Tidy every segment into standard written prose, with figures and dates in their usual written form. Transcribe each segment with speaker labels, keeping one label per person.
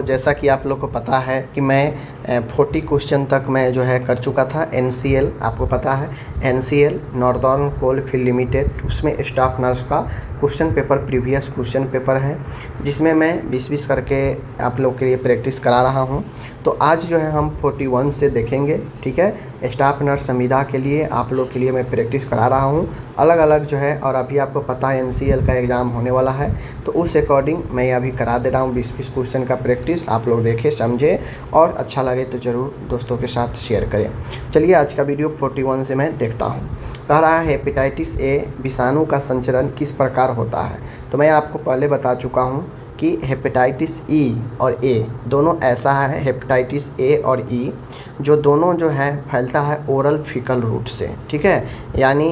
Speaker 1: जैसा कि आप लोग को पता है कि मैं 40 क्वेश्चन तक मैं जो है कर चुका था। एनसीएल आपको पता है, NCL northern coal field limited, उसमें स्टाफ नर्स का question paper previous question paper है, जिसमें मैं 20-20 करके आप लोग के लिए प्रैक्टिस करा रहा हूं। तो आज जो है हम 41 से देखेंगे, ठीक है। स्टाफ नर्स संविदा के लिए आप लोग के लिए मैं प्रैक्टिस करा रहा हूं अलग अलग जो है, और अभी आपको पता है एनसीएल का एग्ज़ाम होने वाला है, तो उस अकॉर्डिंग मैं अभी करा दे रहा हूँ 20-20 क्वेश्चन का प्रैक्टिस। आप लोग देखें, समझे, और अच्छा लगे तो ज़रूर दोस्तों के साथ शेयर करें। चलिए आज का वीडियो 41 से मैं देखता हूँ। कह रहा है हेपेटाइटिस ए विषाणु का संचरण किस प्रकार होता है। तो मैं आपको पहले बता चुका हूँ कि हेपेटाइटिस ई और ए दोनों ऐसा है, हेपेटाइटिस ए और ई जो दोनों जो है फैलता है ओरल फीकल रूट से, ठीक है, यानी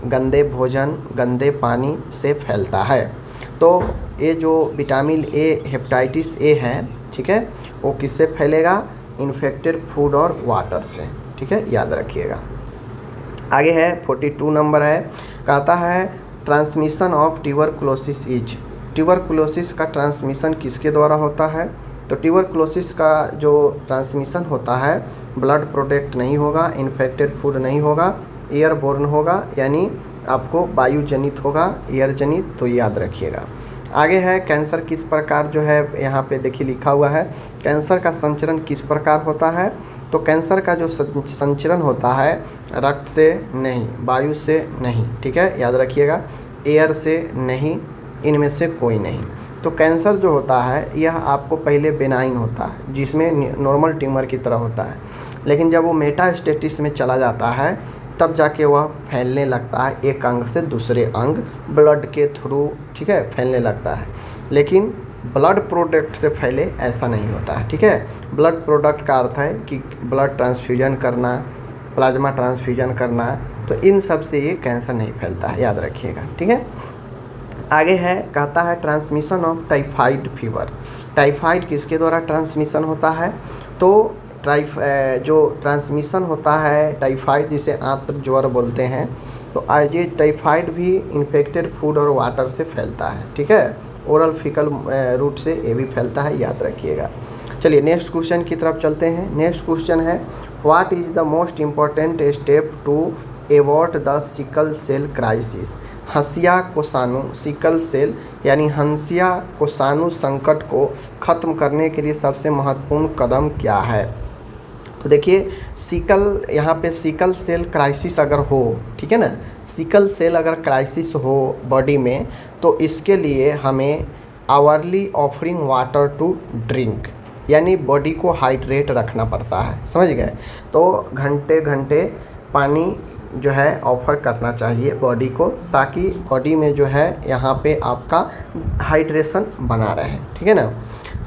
Speaker 1: गंदे भोजन गंदे पानी से फैलता है। तो ये जो विटामिन ए हेपेटाइटिस ए है, ठीक है, वो किससे फैलेगा, इन्फेक्टेड फूड और वाटर से, ठीक है, याद रखिएगा। आगे है 42 नंबर है, कहता है transmission of tuberculosis is, tuberculosis का ट्रांसमिशन किसके द्वारा होता है। तो ट्यूबरकुलोसिस का जो ट्रांसमिशन होता है ब्लड प्रोडक्ट नहीं होगा, इन्फेक्टेड फूड नहीं होगा, एयरबोर्न होगा, यानी आपको वायु जनित होगा, एयर जनित, तो याद रखिएगा। आगे है कैंसर किस प्रकार जो है, यहाँ पे देखिए लिखा हुआ है कैंसर का संचरण किस प्रकार होता है। तो कैंसर का जो संचरण होता है रक्त से नहीं, वायु से नहीं, ठीक है, याद रखिएगा, एयर से नहीं, इनमें से कोई नहीं। तो कैंसर जो होता है यह आपको पहले बेनाइन होता है, जिसमें नॉर्मल ट्यूमर की तरह होता है, लेकिन जब वो मेटास्टेटिस में चला जाता है तब जाके वह फैलने लगता है एक अंग से दूसरे अंग ब्लड के थ्रू, ठीक है, फैलने लगता है। लेकिन ब्लड प्रोडक्ट से फैले ऐसा नहीं होता है, ठीक है। ब्लड प्रोडक्ट का अर्थ है कि ब्लड ट्रांसफ्यूजन करना, प्लाज्मा ट्रांसफ्यूजन करना, तो इन सब से ये कैंसर नहीं फैलता है, याद रखिएगा, ठीक है। आगे है, कहता है transmission of typhoid fever, typhoid किसके द्वारा ट्रांसमिशन होता है। तो जो ट्रांसमिशन होता है टाइफाइड, जिसे आंत्र ज्वर बोलते हैं, तो ये टाइफाइड भी इन्फेक्टेड फूड और वाटर से फैलता है, ठीक है, ओरल फीकल रूट से ये भी फैलता है, याद रखिएगा। चलिए नेक्स्ट क्वेश्चन की तरफ चलते हैं। नेक्स्ट क्वेश्चन है what is the most important step to avert the sickle cell crisis. हंसिया कोसानु सिकल सेल यानी हंसिया कोसानु संकट को ख़त्म करने के लिए सबसे महत्वपूर्ण कदम क्या है। तो देखिए सिकल, यहाँ पे सिकल सेल क्राइसिस अगर हो, ठीक है ना, सिकल सेल अगर क्राइसिस हो बॉडी में, तो इसके लिए हमें hourly offering water to drink, यानी बॉडी को हाइड्रेट रखना पड़ता है, समझ गए। तो घंटे घंटे पानी जो है ऑफर करना चाहिए बॉडी को, ताकि बॉडी में जो है यहाँ पे आपका हाइड्रेशन बना रहे, ठीक है ना।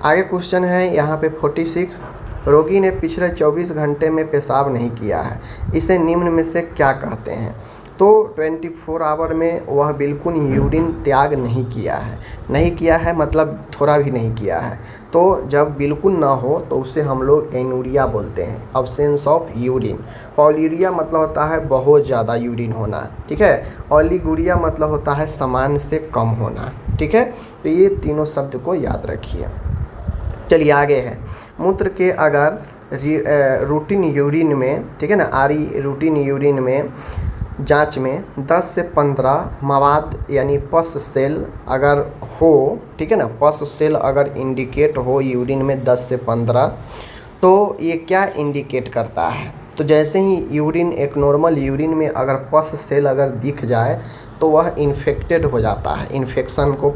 Speaker 1: आगे क्वेश्चन है यहाँ पे 46, रोगी ने पिछले 24 घंटे में पेशाब नहीं किया है, इसे निम्न में से क्या कहते हैं। तो 24 आवर में वह बिल्कुल यूरिन त्याग नहीं किया है, मतलब थोड़ा भी नहीं किया है। तो जब बिल्कुल ना हो तो उसे हम लोग एनुरिया बोलते हैं, अब्सेंस ऑफ यूरिन। पॉलीरिया मतलब होता है बहुत ज़्यादा यूरिन होना, ठीक है। ऑलिगुरिया मतलब होता है सामान्य से कम होना, ठीक है। तो ये तीनों शब्द को याद रखिए। चलिए आगे है, मूत्र के अगर रूटीन यूरिन में, ठीक है ना, रूटीन यूरिन में जांच में 10 से 15 मवाद यानी पस सेल अगर हो, ठीक है ना, पस सेल अगर इंडिकेट हो यूरिन में 10 से 15, तो ये क्या इंडिकेट करता है। तो जैसे ही यूरिन, एक नॉर्मल यूरिन में अगर पस सेल अगर दिख जाए तो वह इन्फेक्टेड हो जाता है, इन्फेक्शन को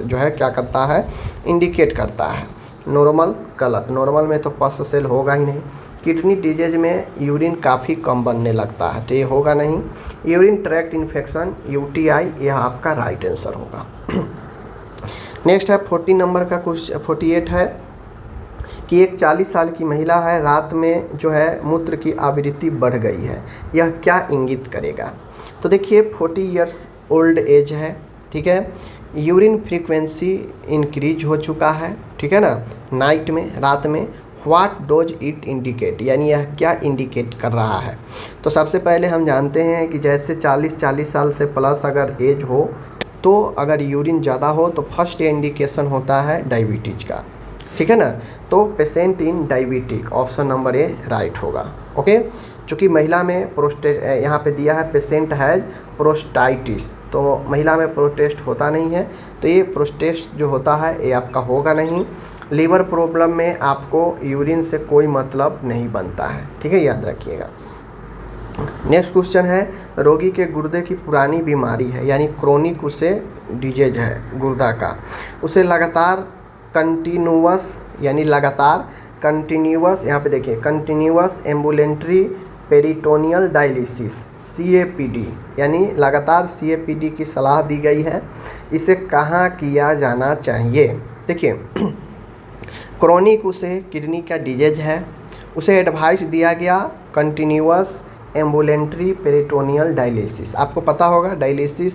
Speaker 1: जो है क्या करता है, इंडिकेट करता है। नॉर्मल गलत, नॉर्मल में तो पस सेल होगा ही नहीं। किडनी डिजीज में यूरिन काफ़ी कम बनने लगता है, तो ये होगा नहीं। यूरिन ट्रैक्ट इन्फेक्शन यूटीआई, यह आपका राइट आंसर होगा। नेक्स्ट है 40 नंबर का क्वेश्चन, 48 है कि एक 40 साल की महिला है, रात में जो है मूत्र की आवृत्ति बढ़ गई है, यह क्या इंगित करेगा। तो देखिए 40 इयर्स ओल्ड एज है, ठीक है, यूरिन फ्रीक्वेंसी इंक्रीज हो चुका है, ठीक है ना, नाइट में, रात में। व्हाट डोज इट इंडिकेट, यानी यह क्या इंडिकेट कर रहा है। तो सबसे पहले हम जानते हैं कि जैसे 40 साल से प्लस अगर एज हो, तो अगर यूरिन ज़्यादा हो तो फर्स्ट इंडिकेशन होता है डायबिटीज़ का, ठीक है ना। तो patient in diabetic, option number A right होगा। ओके, चूँकि महिला में प्रोस्टेट यहाँ पे दिया है पेशेंट हैज़ प्रोस्टाइटिस, तो महिला में प्रोस्टेट होता नहीं है, तो ये प्रोस्टेट जो होता है ये आपका होगा नहीं। लीवर प्रॉब्लम में आपको यूरिन से कोई मतलब नहीं बनता है, ठीक है, याद रखिएगा। नेक्स्ट क्वेश्चन है, रोगी के गुर्दे की पुरानी बीमारी है यानी क्रोनिक उसे डिजीज है गुर्दा का, उसे लगातार कंटिन्यूअस यानी लगातार कंटिन्यूअस, यहाँ पे देखिए कंटिन्यूअस एम्बुलेंट्री पेरिटोनियल डायलिसिस CAPD यानी लगातार CAPD की सलाह दी गई है। इसे कहाँ किया जाना चाहिए? देखिए क्रोनिक उसे किडनी का डिजीज है, उसे एडवाइस दिया गया कंटिन्यूअस एम्बुलेंट्री पेरिटोनियल डायलिसिस। आपको पता होगा डायलिसिस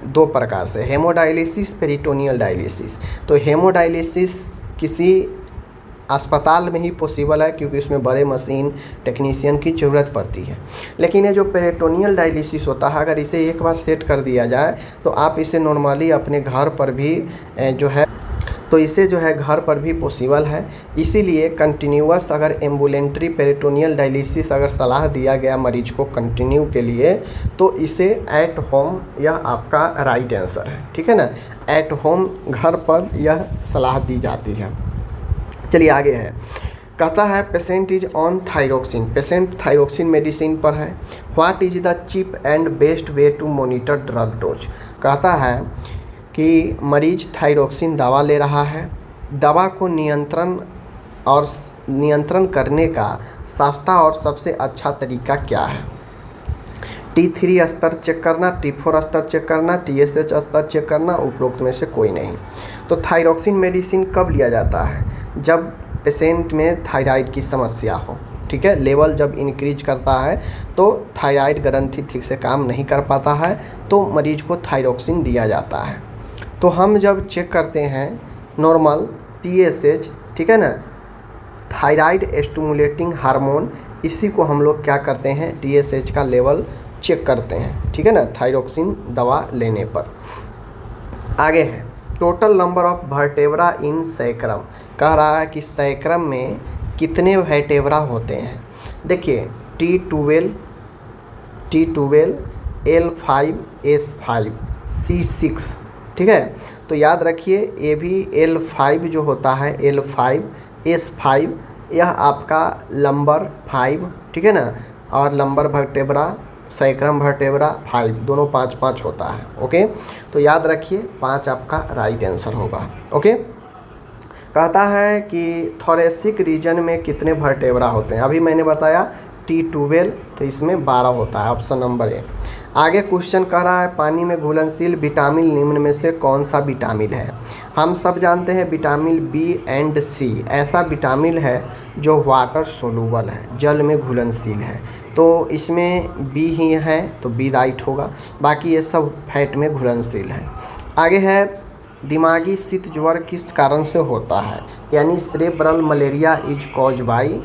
Speaker 1: दो प्रकार से, हेमोडायलिसिस, पेरिटोनियल डायलिसिस। तो हेमोडायलिसिस किसी अस्पताल में ही पॉसिबल है क्योंकि उसमें बड़े मशीन टेक्नीशियन की ज़रूरत पड़ती है। लेकिन ये जो पेरिटोनियल डायलिसिस होता है, अगर इसे एक बार सेट कर दिया जाए तो आप इसे नॉर्मली अपने घर पर भी जो है घर पर भी पॉसिबल है। इसीलिए कंटिन्यूअस अगर एम्बुलेंट्री पेरिटोनियल डायलिसिस अगर सलाह दिया गया मरीज को कंटिन्यू के लिए, तो इसे एट होम यह आपका राइट आंसर है, ठीक है ना। एट होम घर पर यह सलाह दी जाती है। चलिए आगे है, कहता है patient is on thyroxine, patient thyroxine medicine पर है। What is the cheap and best way to monitor drug dose, कहता है कि मरीज थायरोक्सिन दवा ले रहा है, दवा को नियंत्रण करने का सस्ता और सबसे अच्छा तरीका क्या है? T3 स्तर चेक करना, T4 स्तर चेक करना, TSH स्तर चेक करना, उपरोक्त में से कोई नहीं। तो थायरोक्सिन मेडिसिन कब लिया जाता है? जब पेशेंट में थायराइड की समस्या हो, ठीक है, लेवल जब इंक्रीज करता है तो थायराइड ग्रंथि ठीक से काम नहीं कर पाता है तो मरीज को थायरोक्सिन दिया जाता है। तो हम जब चेक करते हैं नॉर्मल TSH, ठीक है ना, थायराइड स्टिमुलेटिंग हार्मोन, इसी को हम लोग क्या करते हैं TSH का लेवल चेक करते हैं, ठीक है ना, थायरोक्सिन दवा लेने पर। आगे है total number of vertebra in sacrum, कह रहा है कि सैक्रम में कितने वर्टेब्रा होते हैं। देखिए T12, L5, S5, C6, ठीक है। तो याद रखिए ये भी L5 जो होता है, L5, S5, यह आपका लंबर 5, ठीक है ना, और लंबर वर्टेब्रा सैक्रम वर्टेब्रा 5, दोनों 5-5 होता है। ओके, तो याद रखिए 5 आपका राइट आंसर होगा। ओके, कहता है कि थोरेसिक रीजन में कितने वर्टेब्रा होते हैं? अभी मैंने बताया T12, तो इसमें 12 होता है, ऑप्शन नंबर ए। आगे क्वेश्चन कह रहा है पानी में घुलनशील विटामिन निम्न में से कौन सा विटामिन है? हम सब जानते हैं विटामिन B एंड C ऐसा विटामिन है जो वाटर सोलूबल है, जल में घुलनशील है, तो इसमें B ही है, तो B राइट होगा। बाकी ये सब फैट में घुलनशील है। आगे है दिमागी शीत ज्वर किस कारण से होता है, यानी cerebral malaria is cause by.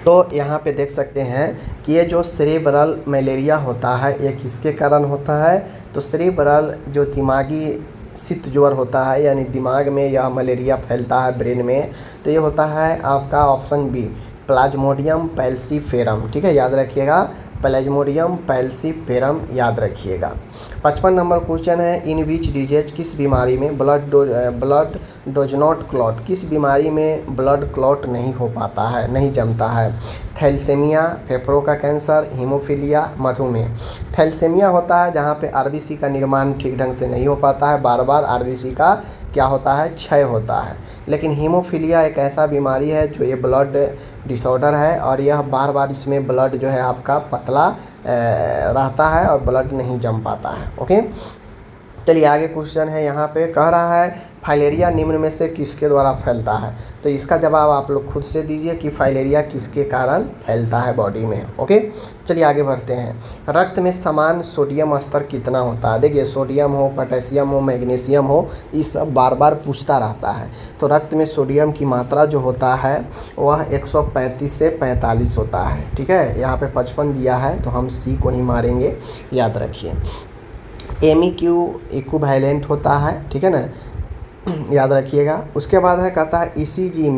Speaker 1: तो यहाँ पे देख सकते हैं कि ये जो सेरेब्रल मलेरिया होता है ये किसके कारण होता है? तो सेरेब्रल जो दिमागी शीत ज्वर होता है यानी दिमाग में यह मलेरिया फैलता है ब्रेन में, तो ये होता है आपका ऑप्शन बी प्लाज्मोडियम फैल्सीफेरम, ठीक है, याद रखिएगा प्लाज्मोडियम फैल्सीफेरम याद रखिएगा। 55 नंबर क्वेश्चन है इन विच डिजीज किस बीमारी में ब्लड डोज नॉट क्लॉट, किस बीमारी में ब्लड क्लॉट नहीं हो पाता है, नहीं जमता है? थैलेसीमिया, फेफड़ों का कैंसर, हीमोफीलिया, मधुमेह। थैलेसीमिया होता है जहाँ पे आरबीसी का निर्माण ठीक ढंग से नहीं हो पाता है, बार बार आरबीसी का क्या होता है, क्षय होता है। लेकिन हीमोफीलिया एक ऐसा बीमारी है जो ये ब्लड डिसऑर्डर है और यह बार बार इसमें ब्लड जो है आपका पतला रहता है और ब्लड नहीं जम पाता है। ओके, चलिए आगे क्वेश्चन है, यहाँ पे कह रहा है फाइलेरिया निम्न में से किसके द्वारा फैलता है? तो इसका जवाब आप लोग खुद से दीजिए कि फाइलेरिया किसके कारण फैलता है बॉडी में। ओके, चलिए आगे बढ़ते हैं। रक्त में समान सोडियम स्तर कितना होता है? देखिए सोडियम हो, पोटेशियम हो, मैग्नीशियम हो, ये सब बार बार पूछता रहता है। तो रक्त में सोडियम की मात्रा जो होता है वह 135 से 45 होता है, ठीक है। यहाँ पे 55 दिया है तो हम सी को ही मारेंगे, याद रखिए। MEQ इक्विवेलेंट होता है, ठीक है ना, याद रखिएगा। उसके बाद है कहता है ईसीजी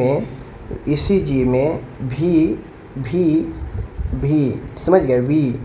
Speaker 1: में भी समझ गए, वी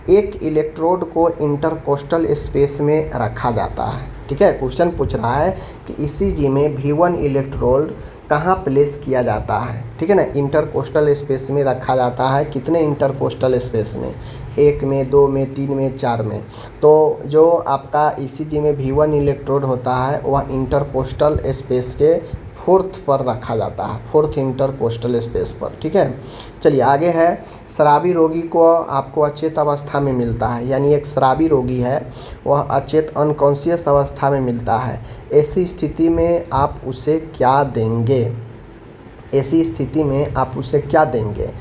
Speaker 1: एक इलेक्ट्रोड को इंटरकोस्टल स्पेस में रखा जाता है। ठीक है, क्वेश्चन पूछ रहा है कि ईसीजी में V1 इलेक्ट्रोड कहाँ प्लेस किया जाता है। ठीक है ना, इंटरकोस्टल स्पेस में रखा जाता है। कितने इंटरकोस्टल स्पेस में, 1 में, 2 में, 3 में, 4 में। तो जो आपका ईसीजी में V1 इलेक्ट्रोड होता है वह इंटरकोस्टल स्पेस के 4th पर रखा जाता है, 4th इंटरकोस्टल स्पेस पर। ठीक है, चलिए आगे है। शराबी रोगी को आपको अचेत अवस्था में मिलता है, यानी एक शराबी रोगी है वह अचेत अनकॉन्शियस अवस्था में मिलता है। ऐसी स्थिति में आप उसे क्या देंगे? ऐसी स्थिति में आप उसे क्या देंगे?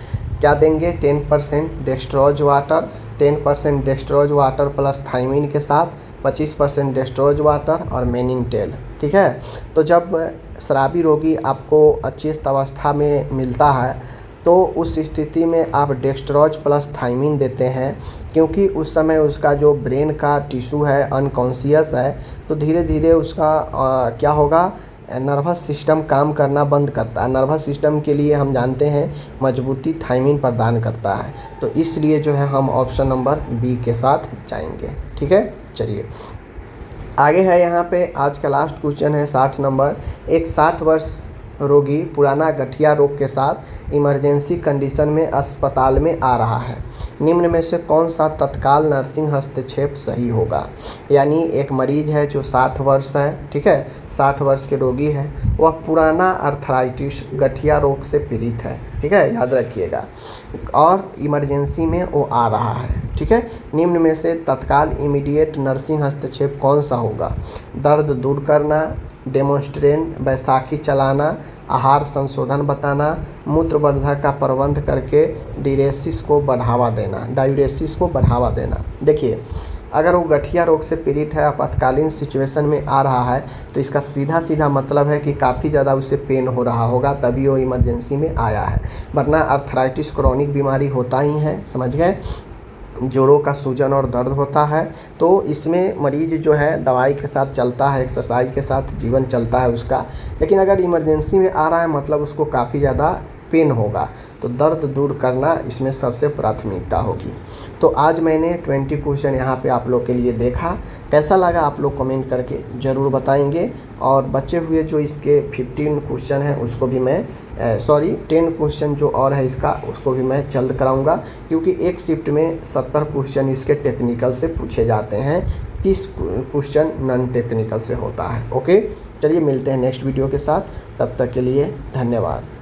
Speaker 1: 10% dextrose water, 10% dextrose water plus thymine के साथ, 25% डेक्स्ट्रोज वाटर और मेनिंगटेल। ठीक है, तो जब शराबी रोगी आपको अचेत अवस्था में मिलता है तो उस स्थिति में आप डेक्स्ट्रोज प्लस थाइमिन देते हैं, क्योंकि उस समय उसका जो ब्रेन का टिश्यू है अनकॉन्शियस है, तो धीरे धीरे उसका क्या होगा, नर्वस सिस्टम काम करना बंद करता है। नर्वस सिस्टम के लिए हम जानते हैं मजबूती थाइमिन प्रदान करता है, तो इसलिए जो है हम ऑप्शन नंबर बी के साथ जाएंगे। ठीक है, चलिए आगे है। यहाँ पे आज का लास्ट क्वेश्चन है 60 नंबर। एक 60 वर्ष रोगी पुराना गठिया रोग के साथ इमरजेंसी कंडीशन में अस्पताल में आ रहा है। निम्न में से कौन सा तत्काल नर्सिंग हस्तक्षेप सही होगा? यानी एक मरीज है जो 60 वर्ष है, ठीक है, 60 वर्ष के रोगी है, वह पुराना अर्थराइटिस गठिया रोग से पीड़ित है। ठीक है, याद रखिएगा, और इमरजेंसी में वो आ रहा है। ठीक है, निम्न में से तत्काल इमीडिएट नर्सिंग हस्तक्षेप कौन सा होगा? दर्द दूर करना, डेमोन्स्ट्रेन बैसाखी चलाना, आहार संशोधन बताना, मूत्रवर्धक का प्रबंध करके डाययूरेसिस को बढ़ावा देना। देखिए, अगर वो गठिया रोग से पीड़ित है, आपातकालीन सिचुएशन में आ रहा है, तो इसका सीधा मतलब है कि काफ़ी ज़्यादा उसे पेन हो रहा होगा, तभी वो इमरजेंसी में आया है। वरना अर्थराइटिस क्रॉनिक बीमारी होता ही है, समझ गए, जोड़ों का सूजन और दर्द होता है। तो इसमें मरीज जो है दवाई के साथ चलता है, एक्सरसाइज के साथ जीवन चलता है उसका, लेकिन अगर इमरजेंसी में आ रहा है मतलब उसको काफ़ी ज़्यादा पेन होगा, तो दर्द दूर करना इसमें सबसे प्राथमिकता होगी। तो आज मैंने 20 क्वेश्चन यहाँ पे आप लोग के लिए देखा। कैसा लगा आप लोग कमेंट करके ज़रूर बताएंगे, और बचे हुए जो इसके 15 क्वेश्चन हैं उसको भी मैं 10 क्वेश्चन जो और है इसका, उसको भी मैं जल्द कराऊंगा, क्योंकि एक शिफ्ट में 70 क्वेश्चन इसके टेक्निकल से पूछे जाते हैं, 30 क्वेश्चन नॉन टेक्निकल से होता है। ओके, चलिए मिलते हैं नेक्स्ट वीडियो के साथ, तब तक के लिए धन्यवाद।